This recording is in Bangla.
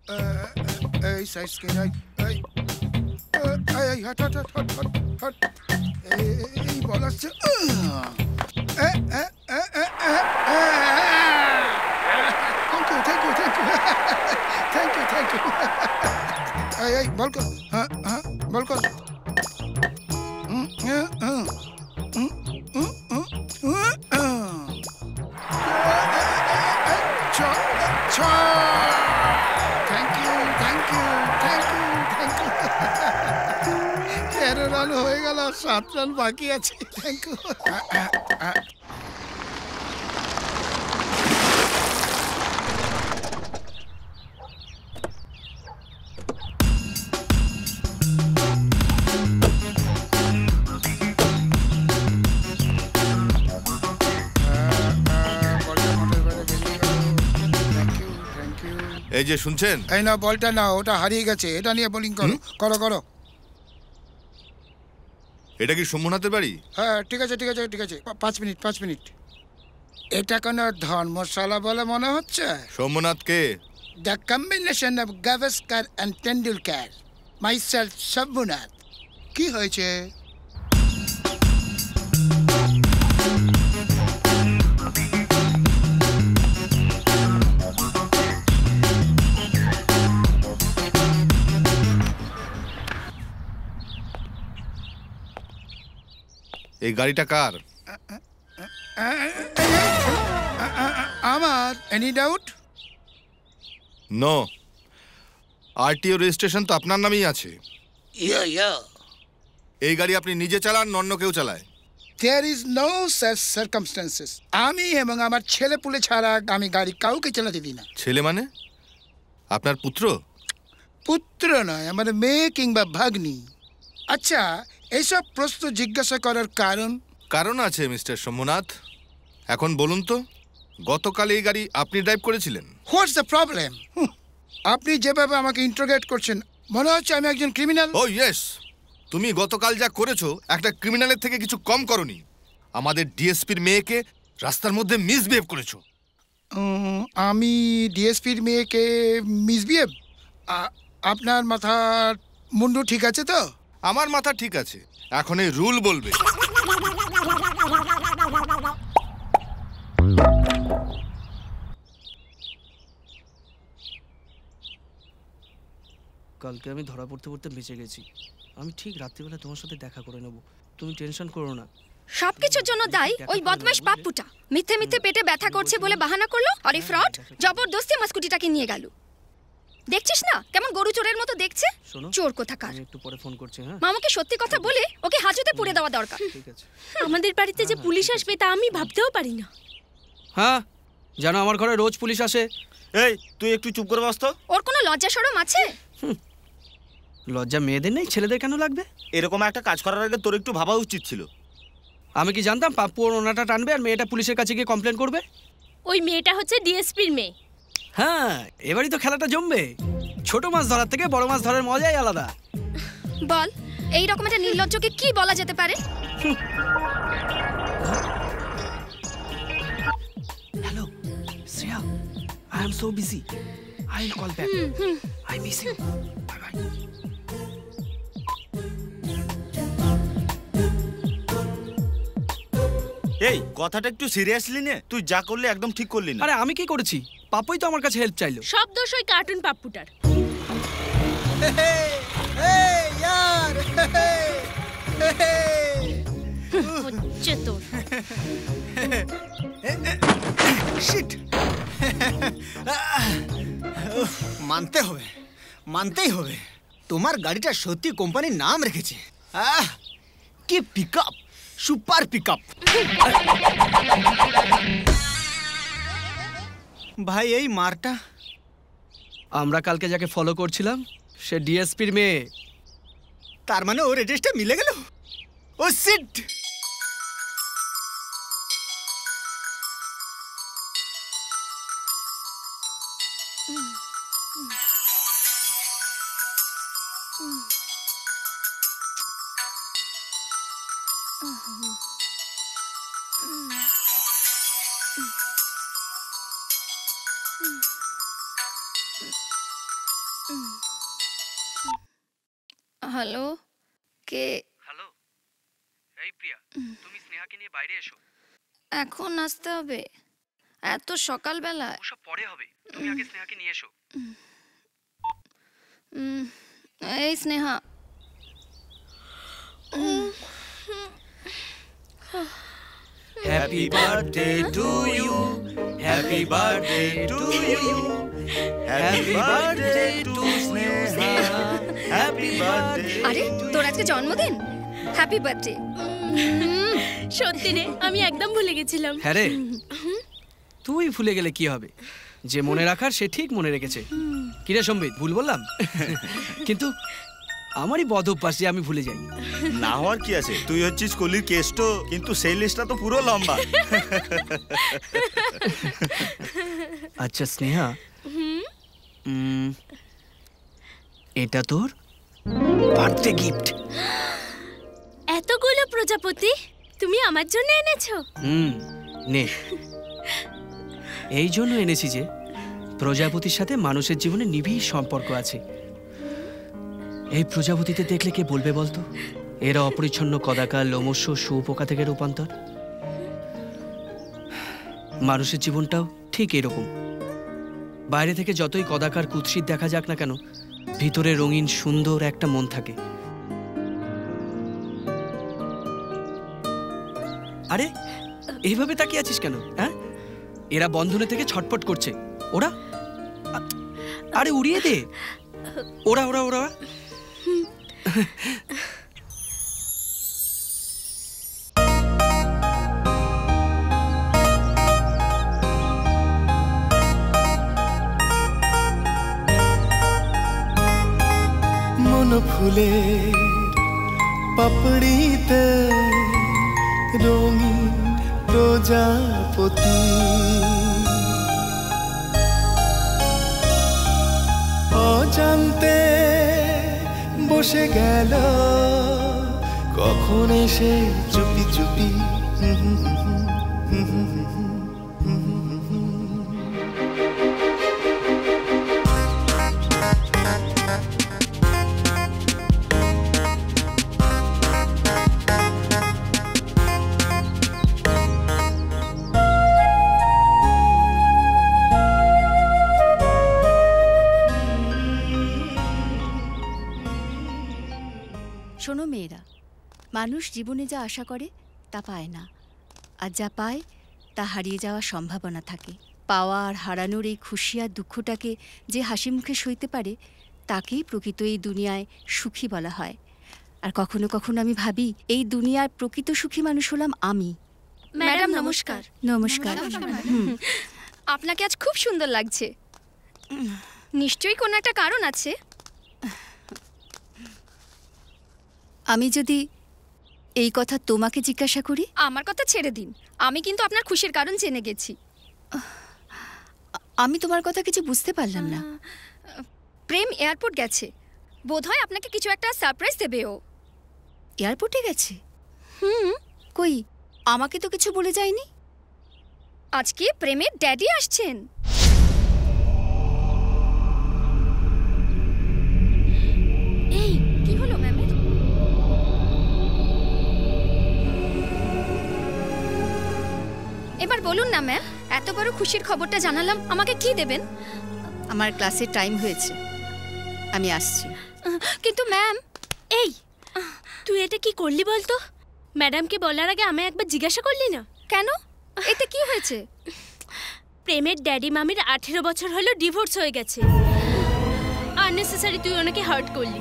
এই সাইজ কে এই এই hot hot hot hot hot এই বল আসছে থ্যাংক ইউ এই বল কর হ্যাঁ হ্যাঁ বল কর রান হয়ে গেল 7 রান বাকি আছে থ্যাংক ইউ এই যে শুনছেন, এই না বলটা না, ওটা হারিয়ে গেছে, এটা নিয়ে বোলিং করো করো করো। এটা কি সোমনাথের বাড়ি? হ্যাঁ ঠিক আছে ঠিক আছে ঠিক আছে, 5 মিনিট 5 মিনিট। এটা কোনো ধর্মশালা বলে মনে হচ্ছে। সোমনাথ কে? The combination of Gavaskar and Tendulkar, myself Somnath. কি হয়েছে? এই গাড়িটা কার? আমার। Any doubt? No, RTO registration তো আপনার নামেই আছে। এই গাড়ি আপনি নিজে চালান, অন্য কেউ চালায়? There is no such circumstances. আমি এবং আমার ছেলে পুলে ছাড়া আমি গাড়ি কাউকে চালাতে দিই না। ছেলে মানে আপনার পুত্র? পুত্র নয়, আমার মেয়ে কিংবা ভাগ্নি। আচ্ছা, এইসব প্রশ্ন জিজ্ঞাসা করার কারণ? কারণ আছে মিস্টার সোমনাথ। এখন বলুন তো, গতকাল এই গাড়ি আপনি ড্রাইভ করেছিলেন? What's the problem? আপনি যেভাবে আমাকে ইন্টারোগেট করছেন মনে হচ্ছে আমি একজন ক্রিমিনাল। ও ইয়েস, তুমি গতকাল যা করেছো একটা ক্রিমিনালের থেকে কিছু কম করনি। আমাদের ডিএসপির মেয়েকে রাস্তার মধ্যে মিসবিহেভ করেছো। আমি ডিএসপির মেয়েকে মিসবিহেভ? আপনার মাথার মুন্ডু ঠিক আছে তো? আমার মাথা ঠিক আছে, এখন এই রুল বলবে। কালকে আমি ধরা পড়তে পড়তে বেঁচে গেছি। আমি ঠিক রাত্রিবেলা তোমার সাথে দেখা করে নেব, তুমি টেনশন করো না। সবকিছুর জন্য দায়ী ওই বদমাশ পাপ্পুটা। মিথ্যে মিথ্যে পেটে ব্যথা করছে বলে বাহানা করলো, আর এই ফ্রড জবরদস্তি আমার স্কুটিটাকে নিয়ে গেল। দেখছিস না কেমন গরু চোরের মতো দেখছে? চোর কোথাকার। আমি একটু পরে ফোন করছি। হ্যাঁ, মামাকে সত্যি কথা বলে ওকে হাজতে পুড়ে দেওয়া দরকার। ঠিক আছে। আমাদের বাড়িতে যে পুলিশ আসবে তা আমি ভাবতেও পারি না। হ্যাঁ, জানো আমার ঘরে রোজ পুলিশ আসে। এই তুই একটু চুপ করে বস তো। ওর কোনো লজ্জা শরম আছে? লজ্জা মেয়েদের নেই, ছেলেদের কেন লাগবে? এরকম একটা কাজ করার আগে তোর একটু ভাবা উচিত ছিল। আমি কি জানতাম পাপ্পু ওর ওনাটা টানবে আর মেয়েটা পুলিশের কাছে গিয়ে কমপ্লেন করবে? ওই মেয়েটা হচ্ছে ডিএসপির মেয়ে। হ্যাঁ, এবারই তো খেলাটা জমবে। ছোট মাছ ধরার থেকে বড় মাছ ধরার মজাই আলাদা। বল, এই রকম একটা নির্লজ্জকে কি বলা যেতে পারে? Hello Shreya, I am so busy, I will call back, I miss you, bye bye. এই কথাটা একটু সিরিয়াসলি নে, তুই যা করলি একদম ঠিক করলি না। আরে আমি কি করেছি? পাপ্পুই তো আমার কাছে হেল্প চাইলো। সব দোষ ওই কার্টুন পাপ্পুটার। হচ্ছে তোর। শিট, মানতে হবে, মানতেই হবে। তোমার গাড়িটা সত্যি কোম্পানির নাম রেখেছে। কি পিকআপ, সুপার পিকআপ। ভাই এই মারটা। আমরা কালকে যাকে ফলো করছিলাম সে ডিএসপির মেয়ে। তার মানে ওর এড্রেসটা মিলে গেল। ও শিট। হ্যালো, কে? হ্যালো, এই প্রিয়া, তুমি স্নেহাকে নিয়ে বাইরে এসো। এখন আসতে হবে? এত সকালবেলা? ওসব পরে হবে, তুমি আগে স্নেহাকে নিয়ে এসো। এই Sneha, happy birthday to you, happy birthday to you, happy birthday to Sneha, happy birthday. আরে তোর আজকে জন্মদিন? Happy birthday. সত্যি রে, আমি একদম ভুলে গেছিলাম। হ্যাঁ রে, তুই ভুলে গেলে কি হবে? যে মনে রাখার সে ঠিক মনে রেখেছে। কিরে সম্বিত, ভুল বললাম? কিন্তু আমারই বদ অভ্যাস যে আমি ভুলে যাই। না হওয়ার কি আছে, তুই হচ্ছিস কলির কেষ্ট, কিন্তু সেই লিস্টটা তো পুরো লম্বা। আচ্ছা স্নেহা, এটা তোর বার্থডে গিফট। এতগুলো প্রজাপতি তুমি আমার জন্য এনেছো? নে, এই জন্য এনেছি যে প্রজাপতির সাথে মানুষের জীবনে নিবিড় সম্পর্ক আছে। এই প্রজাপতিতে দেখলে কে বলবে বলতো এরা অপরিচ্ছন্ন কদাকার লোমস্য শুয়োপোকা থেকে রূপান্তর? মানুষের জীবনটাও ঠিক এরকম। বাইরে থেকে যতই কদাকার কুৎসিত দেখা যাক না কেন, ভিতরে রঙিন সুন্দর একটা মন থাকে। আরে এইভাবে তাকিয়ে আছিস কেন? হ্যাঁ, এরা বন্ধনে থেকে ছটফট করছে। ওরা আরে উড়িয়ে দে। ওরা ওরা ওরা মন ফুলে পাপড়িতে রঙিন প্রজাপতি, অজান্তে বসে গেল কখন এসে চুপি চুপি। শোনো মেয়েরা, মানুষ জীবনে যা আশা করে তা পায় না, আর যা পায় তা হারিয়ে যাওয়ার সম্ভাবনা থাকে। পাওয়া আর হারানোর এই খুশি আর দুঃখটাকে যে হাসি মুখে সইতে পারে তাকেই প্রকৃত এই দুনিয়ায় সুখী বলা হয়। আর কখনো কখনো আমি ভাবি এই দুনিয়ার প্রকৃত সুখী মানুষ হলাম আমি। ম্যাডাম নমস্কার। নমস্কার। আপনাকে আজ খুব সুন্দর লাগছে। নিশ্চয়ই কোনো একটা কারণ আছে। আমি যদি এই কথা তোমাকে জিজ্ঞাসা করি? আমার কথা ছেড়ে দিন, আমি কিন্তু আপনার খুশির কারণ জেনে গেছি। আমি তোমার কথা কিছু বুঝতে পারলাম না। প্রেম এয়ারপোর্ট গেছে, বোধহয় আপনাকে কিছু একটা সারপ্রাইজ দেবে ও। এয়ারপোর্টে গেছে? কই, আমাকে তো কিছু বলে যায়নি। আজকে প্রেমের ড্যাডি আসছেন। এই কি হলো ম্যামের? এবার বলুন না ম্যাম, এত বড় খুশির খবরটা জানালাম, আমাকে কি দেবেন? আমার ক্লাসের টাইম হয়েছে, আমি আসছি। কিন্তু ম্যাম। এই তুই এটা কি করলি বলতো? ম্যাডামকে বলার আগে আমায় একবার জিজ্ঞাসা করলি না? কেন, এতে কি হয়েছে? প্রেমের ড্যাডি মামির 18 বছর হলো ডিভোর্স হয়ে গেছে। আননেসেসারি তুই ওনাকে হার্ট করলি।